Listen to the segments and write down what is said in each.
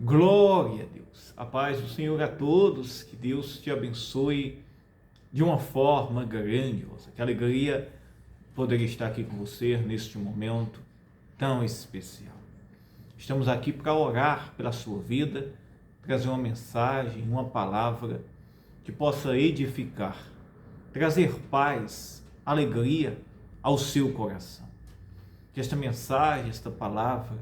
Glória a Deus. A paz do Senhor a todos. Que Deus te abençoe de uma forma grandiosa. Que alegria poder estar aqui com você neste momento tão especial. Estamos aqui para orar pela sua vida, trazer uma mensagem, uma palavra que possa edificar, trazer paz, alegria ao seu coração. Que esta mensagem, esta palavra,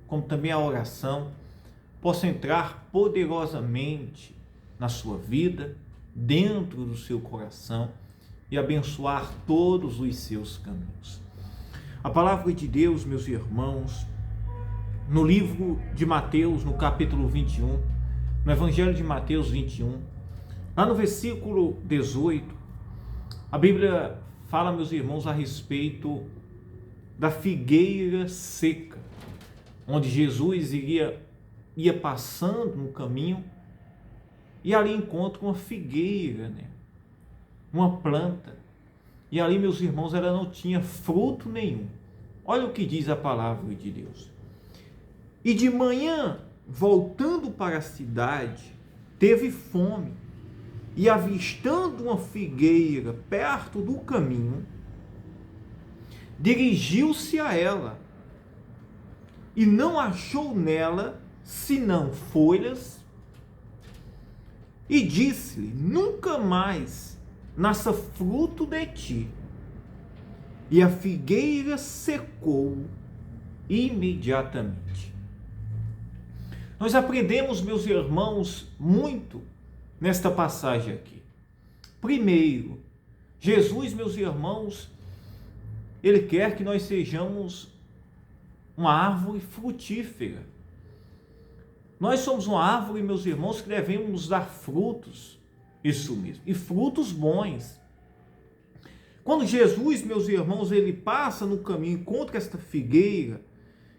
como também a oração, possa entrar poderosamente na sua vida, dentro do seu coração e abençoar todos os seus caminhos. A palavra de Deus, meus irmãos, no livro de Mateus, no capítulo 21, no Evangelho de Mateus 21, lá no versículo 18, a Bíblia fala, meus irmãos, a respeito da figueira seca, onde Jesus ia passando no caminho e ali encontra uma figueira, uma planta. E ali, meus irmãos, ela não tinha fruto nenhum. Olha o que diz a palavra de Deus. E de manhã, voltando para a cidade, teve fome. E avistando uma figueira perto do caminho, dirigiu-se a ela. E não achou nela senão folhas, e disse-lhe: nunca mais nasça fruto de ti. E a figueira secou imediatamente. Nós aprendemos, meus irmãos, muito nesta passagem aqui. Primeiro, Jesus, meus irmãos, ele quer que nós sejamos uma árvore frutífera. Nós somos uma árvore, meus irmãos, que devemos dar frutos, isso mesmo, e frutos bons. Quando Jesus, meus irmãos, ele passa no caminho, encontra esta figueira,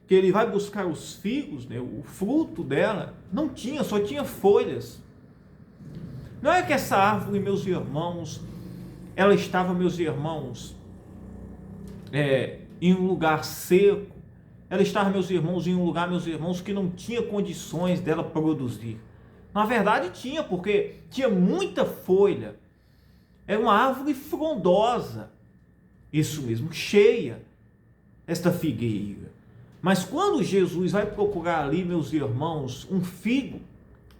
que ele vai buscar os figos, o fruto dela, não tinha, só tinha folhas. Não é que essa árvore, meus irmãos, ela estava, meus irmãos, em um lugar seco. Ela estava, meus irmãos, em um lugar, meus irmãos, que não tinha condições dela produzir. Na verdade tinha, porque tinha muita folha. Era uma árvore frondosa, isso mesmo, cheia, esta figueira. Mas quando Jesus vai procurar ali, meus irmãos, um figo,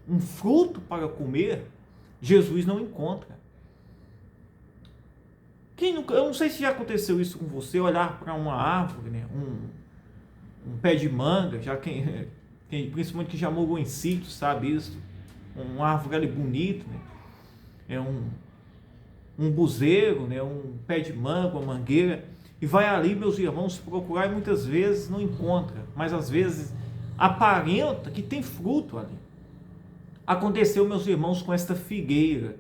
um fruto para comer, Jesus não encontra. Eu não sei se já aconteceu isso com você, olhar para uma árvore, um pé de manga, já quem principalmente que já morou em sítio sabe isso, uma árvore ali bonita, é um buzeiro, um pé de manga, uma mangueira, e vai ali, meus irmãos, procurar e muitas vezes não encontra, mas às vezes aparenta que tem fruto ali. Aconteceu, meus irmãos, com esta figueira.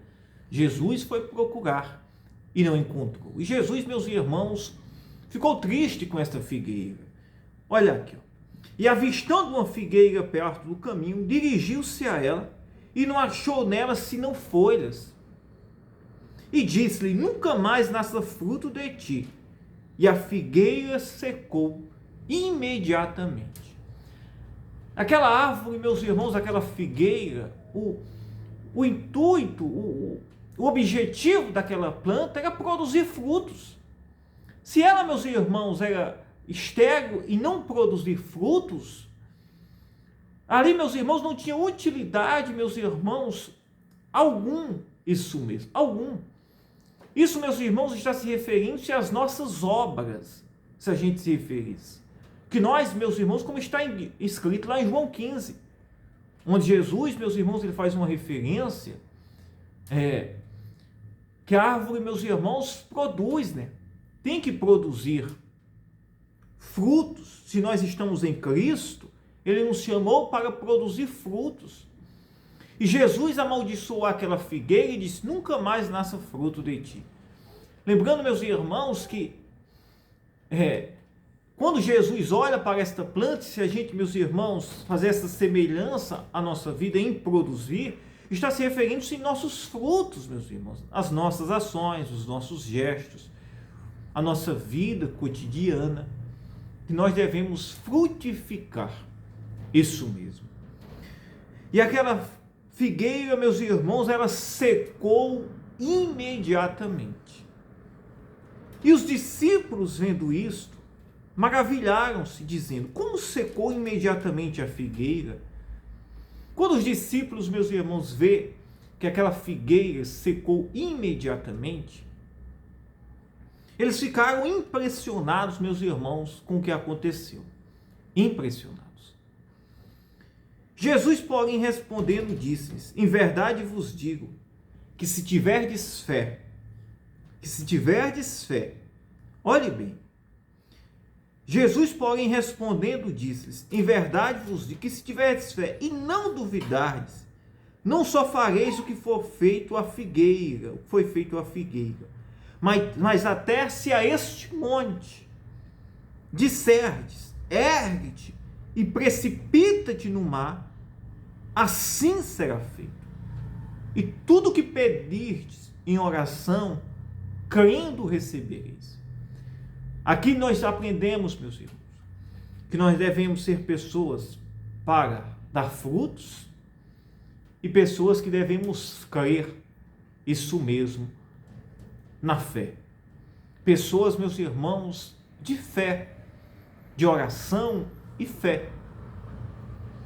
Jesus foi procurar e não encontrou. E Jesus, meus irmãos, ficou triste com esta figueira. Olha aqui, e avistando uma figueira perto do caminho, dirigiu-se a ela e não achou nela senão folhas. E disse-lhe: nunca mais nasça fruto de ti. E a figueira secou imediatamente. Aquela árvore, meus irmãos, aquela figueira, o intuito, o objetivo daquela planta era produzir frutos. Se ela, meus irmãos, era estéril e não produzir frutos, ali, meus irmãos, não tinha utilidade, meus irmãos, algum, isso mesmo, algum. Isso, meus irmãos, está se referindo às nossas obras, se a gente se referisse. Que nós, meus irmãos, como está escrito lá em João 15, onde Jesus, meus irmãos, ele faz uma referência, que a árvore, meus irmãos, produz, tem que produzir frutos. Se nós estamos em Cristo, ele nos chamou para produzir frutos. E Jesus amaldiçoou aquela figueira e disse: nunca mais nasça fruto de ti. Lembrando, meus irmãos, que quando Jesus olha para esta planta, se a gente, meus irmãos, fazer essa semelhança à nossa vida em produzir, está se referindo em nossos frutos, meus irmãos, as nossas ações, os nossos gestos, a nossa vida cotidiana, que nós devemos frutificar. Isso mesmo. E aquela figueira, meus irmãos, ela secou imediatamente. E os discípulos, vendo isto, maravilharam-se, dizendo: como secou imediatamente a figueira? Quando os discípulos, meus irmãos, vê que aquela figueira secou imediatamente, eles ficaram impressionados, meus irmãos, com o que aconteceu. Impressionados. Jesus, porém, respondendo, disse-lhes: em verdade vos digo, que se tiverdes fé, olhe bem. Jesus, porém, respondendo, disse-lhes: em verdade vos digo, que se tiverdes fé e não duvidardes, não só fareis o que foi feito à figueira, mas até se a este monte disserdes: ergue-te e precipita-te no mar, assim será feito. E tudo que pedirdes em oração, crendo, recebereis. Aqui nós aprendemos, meus irmãos, que nós devemos ser pessoas para dar frutos e pessoas que devemos crer, isso mesmo, na fé. Pessoas, meus irmãos, de fé, de oração e fé.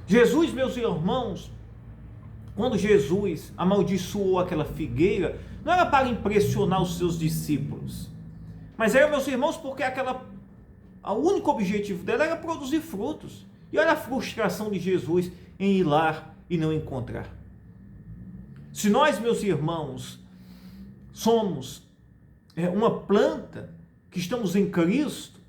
Jesus, meus irmãos, quando Jesus amaldiçoou aquela figueira, não era para impressionar os seus discípulos, mas era, meus irmãos, porque o único objetivo dela era produzir frutos. E olha a frustração de Jesus em ir lá e não encontrar. Se nós, meus irmãos, somos uma planta que estamos em Cristo,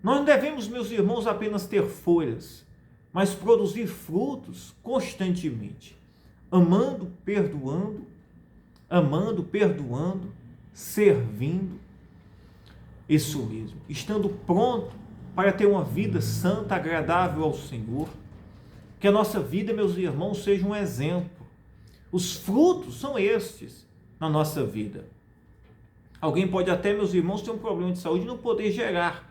nós não devemos, meus irmãos, apenas ter folhas, mas produzir frutos constantemente, amando, perdoando, servindo, isso mesmo, estando pronto para ter uma vida santa, agradável ao Senhor. Que a nossa vida, meus irmãos, seja um exemplo. Os frutos são estes na nossa vida. Alguém pode até, meus irmãos, ter um problema de saúde e não poder gerar,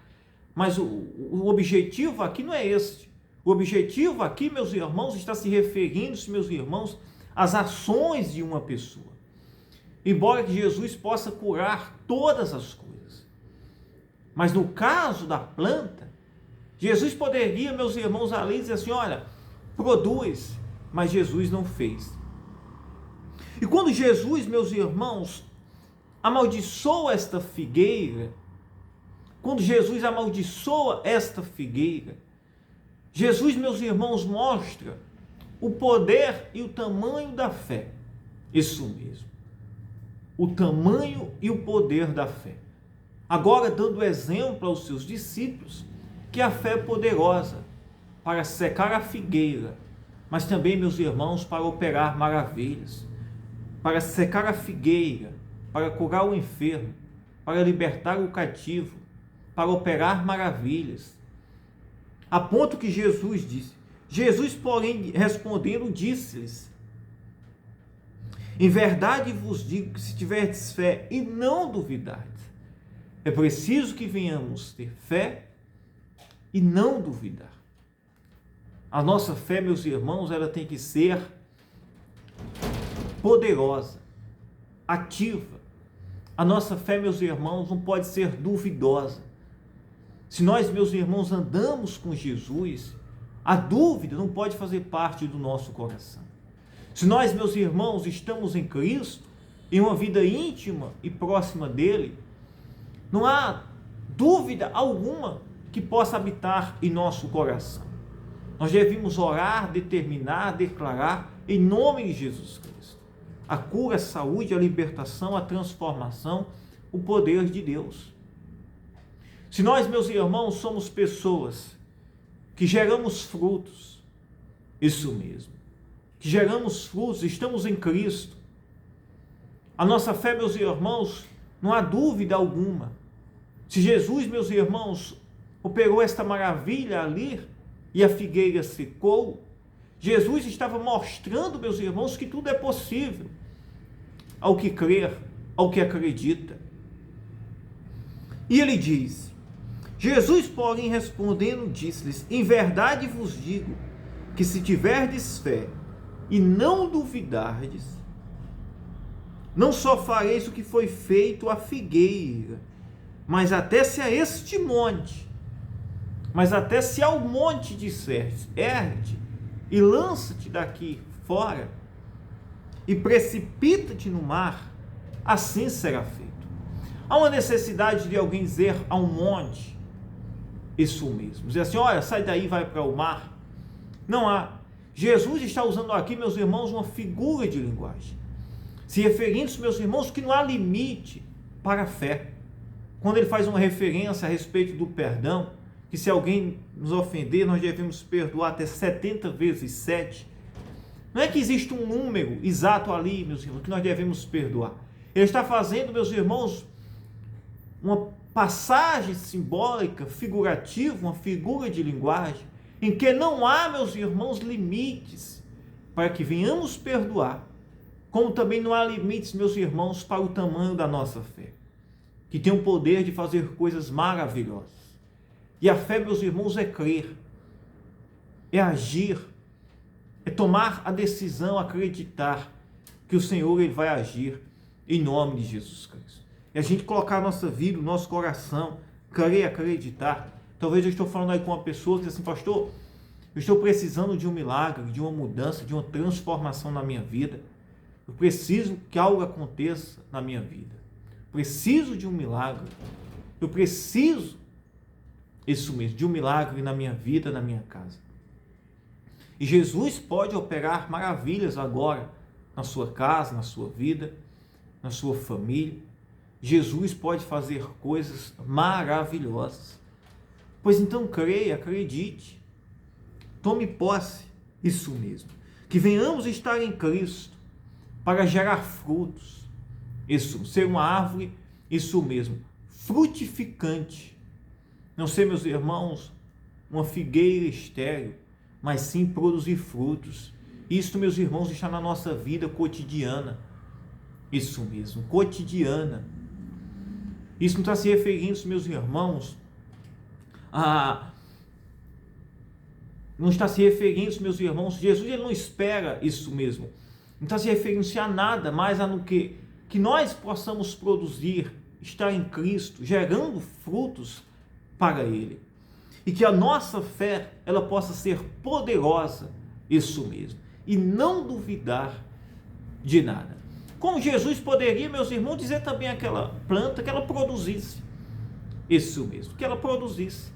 mas o objetivo aqui não é este. O objetivo aqui, meus irmãos, está se referindo, meus irmãos, às ações de uma pessoa. Embora que Jesus possa curar todas as coisas, mas no caso da planta, Jesus poderia, meus irmãos, ali dizer assim: olha, produz, mas Jesus não fez. E quando Jesus, meus irmãos, amaldiçoa esta figueira, Jesus, meus irmãos, mostra o poder e o tamanho da fé. Isso mesmo. O tamanho e o poder da fé. Agora, dando exemplo aos seus discípulos, que a fé é poderosa para secar a figueira, mas também, meus irmãos, para operar maravilhas, para secar a figueira, para curar o enfermo, para libertar o cativo, para operar maravilhas. A ponto que Jesus disse. Jesus, porém, respondendo, disse-lhes: em verdade vos digo que se tiverdes fé e não duvidardes. É preciso que venhamos ter fé e não duvidar. A nossa fé, meus irmãos, ela tem que ser poderosa, ativa. A nossa fé, meus irmãos, não pode ser duvidosa. Se nós, meus irmãos, andamos com Jesus, a dúvida não pode fazer parte do nosso coração. Se nós, meus irmãos, estamos em Cristo, em uma vida íntima e próxima dele, não há dúvida alguma que possa habitar em nosso coração. Nós devemos orar, determinar, declarar, em nome de Jesus Cristo, a cura, a saúde, a libertação, a transformação, o poder de Deus. Se nós, meus irmãos, somos pessoas que geramos frutos, isso mesmo, que geramos frutos, estamos em Cristo, a nossa fé, meus irmãos, não há dúvida alguma. Se Jesus, meus irmãos, operou esta maravilha ali e a figueira secou, Jesus estava mostrando, meus irmãos, que tudo é possível ao que crer, ao que acredita. E ele diz: Jesus, porém, respondendo, disse-lhes: em verdade vos digo que se tiverdes fé e não duvidardes, não só fareis o que foi feito à figueira, mas até se a este monte, mas até se ao monte disseres, ergue-te e lança-te daqui fora, e precipita-te no mar, assim será feito. Há uma necessidade de alguém dizer a um monte isso mesmo, dizer assim, olha, sai daí, vai para o mar. Não há. Jesus está usando aqui, meus irmãos, uma figura de linguagem, se referindo, meus irmãos, que não há limite para a fé. Quando ele faz uma referência a respeito do perdão, que se alguém nos ofender, nós devemos perdoar até 70 vezes 7. Não é que existe um número exato ali, meus irmãos, que nós devemos perdoar. Ele está fazendo, meus irmãos, uma passagem simbólica, figurativa, uma figura de linguagem, em que não há, meus irmãos, limites para que venhamos perdoar, como também não há limites, meus irmãos, para o tamanho da nossa fé, que tem o poder de fazer coisas maravilhosas. E a fé, meus irmãos, é crer, é agir, é tomar a decisão, acreditar que o Senhor ele vai agir em nome de Jesus Cristo. E a gente colocar a nossa vida, o nosso coração, crer, acreditar. Talvez eu estou falando aí com uma pessoa que diz assim, pastor, eu estou precisando de um milagre, de uma mudança, de uma transformação na minha vida. Eu preciso que algo aconteça na minha vida. Preciso de um milagre. Eu preciso, isso mesmo, de um milagre na minha vida, na minha casa. E Jesus pode operar maravilhas agora na sua casa, na sua vida, na sua família. Jesus pode fazer coisas maravilhosas. Pois então creia, acredite, tome posse, isso mesmo. Que venhamos estar em Cristo para gerar frutos. Isso, ser uma árvore, isso mesmo, frutificante. Não ser, meus irmãos, uma figueira estéril, mas sim produzir frutos. Isso, meus irmãos, está na nossa vida cotidiana. Isso mesmo, cotidiana. Isso não está se referindo, meus irmãos, não está se referindo, meus irmãos, Jesus ele não espera isso mesmo. Não está se referindo a nada mais a no que nós possamos produzir, estar em Cristo, gerando frutos para Ele. E que a nossa fé, ela possa ser poderosa, isso mesmo. E não duvidar de nada. Como Jesus poderia, meus irmãos, dizer também àquela planta que ela produzisse. Isso mesmo, que ela produzisse.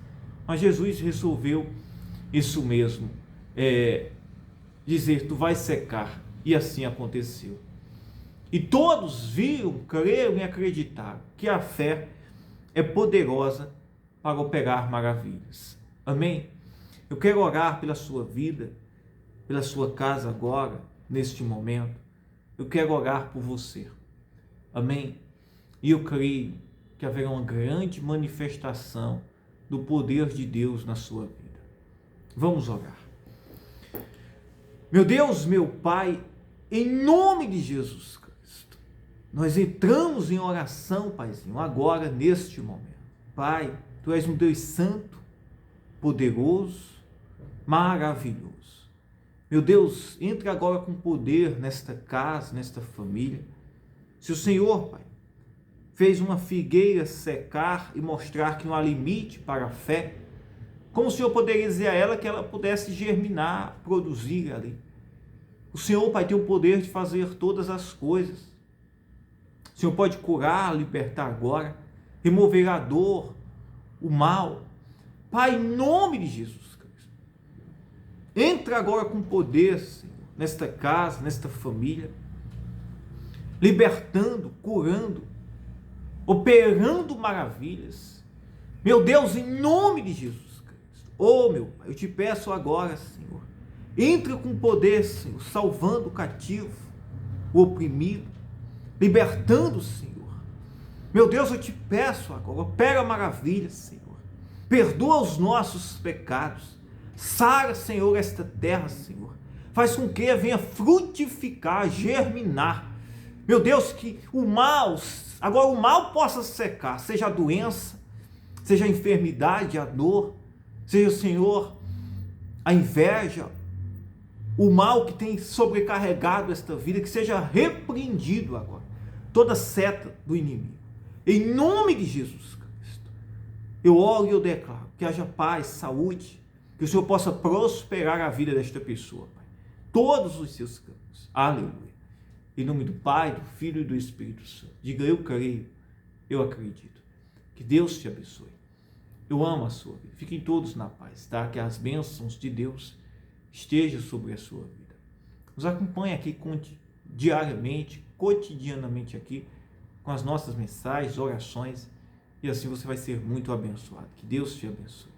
Mas Jesus resolveu isso mesmo, dizer, tu vais secar. E assim aconteceu. E todos viram, creram e acreditaram que a fé é poderosa para operar maravilhas. Amém? Eu quero orar pela sua vida, pela sua casa agora, neste momento. Eu quero orar por você. Amém? E eu creio que haverá uma grande manifestação do poder de Deus na sua vida. Vamos orar. Meu Deus, meu Pai, em nome de Jesus Cristo, nós entramos em oração, Paizinho, agora, neste momento. Pai, Tu és um Deus santo, poderoso, maravilhoso. Meu Deus, entre agora com poder nesta casa, nesta família. Se o Senhor, Pai, fez uma figueira secar e mostrar que não há limite para a fé, como o Senhor poderia dizer a ela que ela pudesse germinar, produzir ali? O Senhor, Pai, tem o poder de fazer todas as coisas. O Senhor pode curar, libertar agora, remover a dor, o mal. Pai, em nome de Jesus Cristo, entra agora com poder, Senhor, nesta casa, nesta família, libertando, curando, operando maravilhas. Meu Deus, em nome de Jesus Cristo. Oh, meu Pai, eu te peço agora, Senhor, entra com poder, Senhor, salvando o cativo, o oprimido, libertando, Senhor. Meu Deus, eu te peço agora, opera maravilhas, Senhor. Perdoa os nossos pecados. Sara, Senhor, esta terra, Senhor. Faz com que venha frutificar, germinar. Meu Deus, que o mal, agora o mal possa secar, seja a doença, seja a enfermidade, a dor, seja, Senhor, a inveja, O mal que tem sobrecarregado esta vida, que seja repreendido agora. Toda seta do inimigo. Em nome de Jesus Cristo. Eu oro e eu declaro que haja paz, saúde, que o Senhor possa prosperar a vida desta pessoa, Pai. Todos os seus caminhos. Aleluia. Em nome do Pai, do Filho e do Espírito Santo. Diga, eu creio, eu acredito. Que Deus te abençoe. Eu amo a sua vida. Fiquem todos na paz, tá? Que as bênçãos de Deus estejam sobre a sua vida. Nos acompanhe aqui diariamente, cotidianamente aqui, com as nossas mensagens, orações, e assim você vai ser muito abençoado. Que Deus te abençoe.